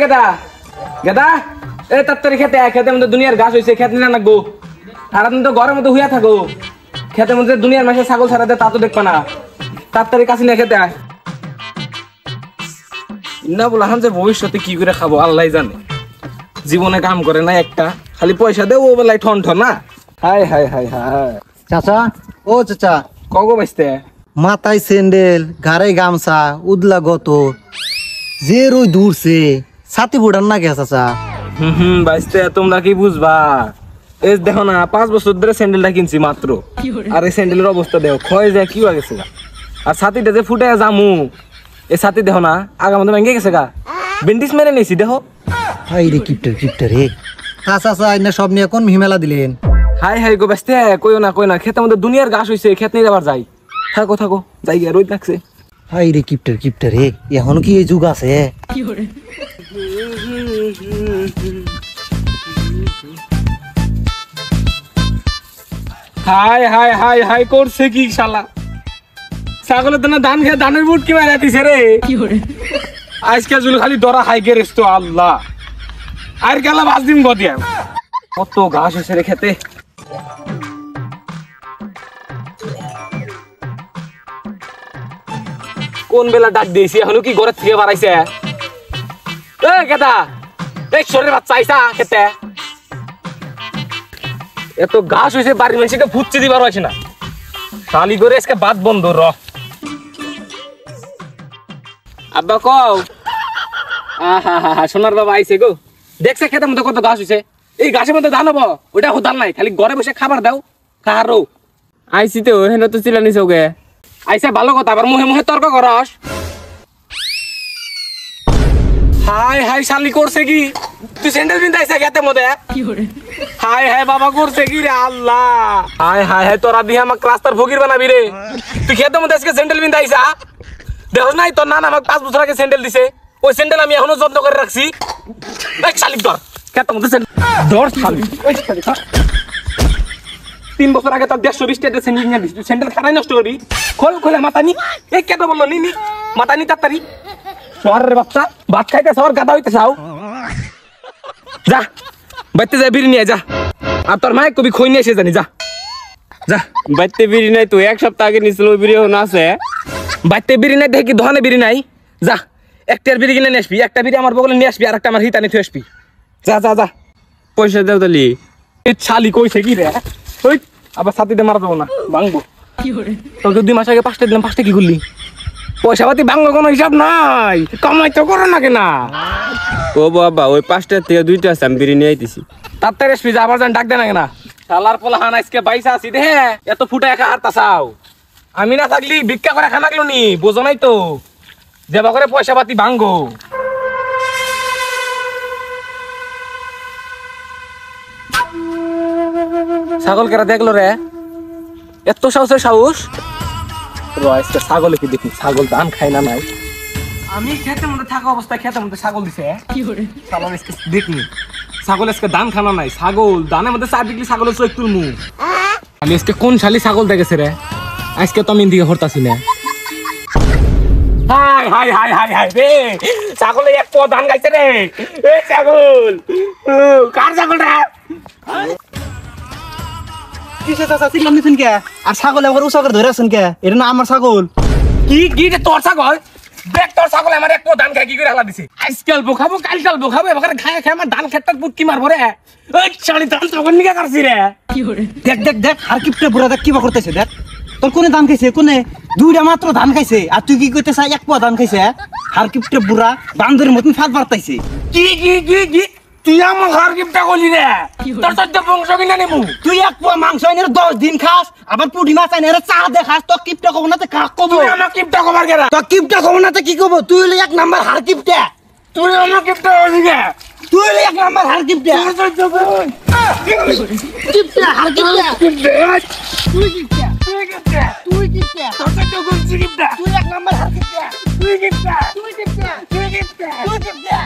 গেদা গেদা এই তাড়াতাড়ি খেতে খেতের মধ্যে দুনিয়ার ঘাস হয়েছে খেতে না গো সারাদিন তো ঘরের মধ্যে হুইয়া থাকো খেতের মধ্যে দুনিয়ার মাসে ছাগল ছাড়াতে তা তো দেখবা না তাড়াতাড়ি কাছে নিয়ে খেতে আয় না বলা যে ভবিষ্যতে কি করে খাবো আল্লাহ জানে জীবনে কাম করে না একটা খালি পয়সা দে ও বেলায় ঠন ঠন না হাই হাই হাই হাই চাচা ও চাচা কগো বাইতে মাথায় স্যান্ডেল ঘাড়ে গামছা উদলা গত যে রই দূরছে ছাতি বুড়ান না গে চাচা বাইতে তোমরা কি বুঝবা এই দেখো না 5 বছর ধরে স্যান্ডেলটা কিনছি মাত্র আর এই স্যান্ডেলের অবস্থা দেখো ক্ষয় যায় কি হয়ে গেছে আর ছাতিটা যে ফুটে জামু এই ছাতি দেখো না আগা মধ্যে ভেঙে গেছে গা বেন্ডিস মেরে নিয়েছি দেখো হাই রে কিপটার রে চাচা না সব নিয়ে কোন হিমেলা দিলেন হাই হাই গো বাইতে কইও না খেতের মধ্যে দুনিয়ার ঘাস হইছে খেত নিয়ে আবার যাই থাকো যাই গিয়া রোদ লাগছে হাই রে কিপটার রে এখন কি এই যুগ আছে হাই হাই হাই হাই করছে কি শালা ছাগলের তো না ধান খেয়ে ধানের বুট কি মারা দিছে রে আজকে জুল খালি দরা হাই গেরেস তো আল্লাহ আর গেলা বাস দিন গদিয়া কত ঘাস হয়েছে রে খেতে কোন বেলা ডাক দিয়েছি এখনো কি ঘরের থেকে বাড়াইছে এ কেদা এই শরীরের বাচ্চা আইসা খেতে এত ঘাস হয়েছে বাড়ির মানুষকে ফুটছে দিবার হয়েছে না খালি করে আজকে বাদ বন্ধ র আব্বা কও আহা সোনার বাবা আইছে গো দেখছে খেতের মধ্যে কত ঘাস হয়েছে এই ঘাসের মধ্যে ধান হবো ওটা ধান নাই খালি ঘরে বসে খাবার দাও কারো আইসি তো হেন তো চিলানি চৌকে আইসা ভালো কথা আবার মুহে মুহে তর্ক করস হাই হাই শালি করছে কি তুই স্যান্ডেল পিনতে আইসা খেতের মধ্যে হাই হাই বাবা করছে কি রে আল্লাহ হাই হাই হাই তোরা দিয়ে আমাকে রাস্তার ফকির বানাবি রে তুই খেতের মধ্যে আজকে স্যান্ডেল পিনতে আইসা দেখো নাই তোর নানা আমাকে 5 বছর আগে স্যান্ডেল দিছে ওই স্যান্ডেল আমি এখনো যত্ন করে রাখছি এক শালিক ধর খেতের মধ্যে ধর শালি 3 বছর আগে তোর 120 টাকা স্যান্ডেল নিয়ে দিস স্যান্ডেল খারাই নষ্ট করবি খোলে মাথা নি এই কেটে বললো নি মাথা নি তাড়াতাড়ি শহরের বাচ্চা ভাত খাইতে শহর গাদা হইতে চাও যা বাইতে যা বিড়ি নিয়ে যা আর তোর মায়ের কবি খই নিয়ে এসে জানি যা যা বাইতে বিড়ি নাই তো 1 সপ্তাহ আগে নিছিল ওই বিড়ি না আছে বাইতে বিড়ি নাই দেখি দোকানে বিড়ি নাই যা একটার বিড়ি কিনে নিয়ে আসবি একটা বিড়ি আমার বগলে নিয়ে আসবি আর একটা আমার হিতানে থুয়ে আসবি যা পয়সা দাও তালি এই ছালি কইছে কি রে ওই আবার সাথীতে মারা যাবো না ভাঙবো তোকে 2 মাস আগে 5টা দিলাম 5টা কি করলি পয়সা পাতি ভাঙবো কোনো হিসাব নাই কামাই তো করো না কেনা ও বাবা ওই 5টা থেকে 2টা আছে আমি বিরিয়ানি আইতেছি তাড়াতাড়ি আসবি আবার যান ডাক দে না কেনা শালার পোলা হান আজকে বাইসা আছি দে এত ফুটা একা হারতা চাও আমি না থাকলি ভিক্ষা করে খানা গেল নি বোঝো নাই তো যেবা করে পয়সা পাতি ভাঙবো ছাগল কেরা দেখলো রে এত সাহসের সাহস আজকে ছাগলে কি দেখি ছাগল ধান খাই না নাই আমি খেতে মধ্যে থাকা অবস্থায় খেতে মধ্যে ছাগল দিছে দেখি ছাগল আজকে ধান খানা নাই ছাগল ধানের মধ্যে 4 ডিগ্রি ছাগলের চোখ তুলমু আমি আজকে কোন শালি ছাগল দেখেছে রে আজকে তো আমি দিকে হরতাছি না high high high high high রে ছাগলে এক পো ধান খাইছে রে এই ছাগল কার ছাগল রে কিসে চাচা সিলাম দিছেন কে আর ছাগল আবার উসা করে ধরে আছেন কে এটা না আমার ছাগল কি রে তোর ছাগল দেখ তোর ছাগল আমার এক পো ধান খাই কি করে হালা দিছে আজকাল বোখাবো কালকাল বোখাবো এবার খায় আমার ধান খেতটা পুত কি মারবো রে ওই শালি ধান ছাগল নিকা করছি রে দেখ আর কিপটে বুড়া দেখ কিবা করতেছে দেখ তোর কোনে ধান খাইছে কোনে 2টা মাত্র ধান খাইছে আর তুই কি কইতে চাই 1 পো ধান খাইছে আর কিপটে বুড়া বান্দরের মতন ফাঁদ মারতাইছে কি তুই আমার ঘর গিফটটা করলি রে তোর সদ্য বংশ কিনা নেবো তুই 1 পো মাংস এনে 10 দিন খাস আবার পুডি মাছ এনে চা দেখাস তো কিপটা কব না তে কাক কব তুই আমার গিফটটা কবার গেরা তো কিপটা কব না তে কি কব তুই হলি 1 নাম্বার হার কিপটা তুই আমার গিফটটা করলি রে তুই হলি 1 নাম্বার হার কিপটা কিপটা হার কিপটা তুই কিপটা তোর সদ্য বংশ গিফটটা তুই 1 নাম্বার হার কিপটা তুই গিফটটা তুই কিপটা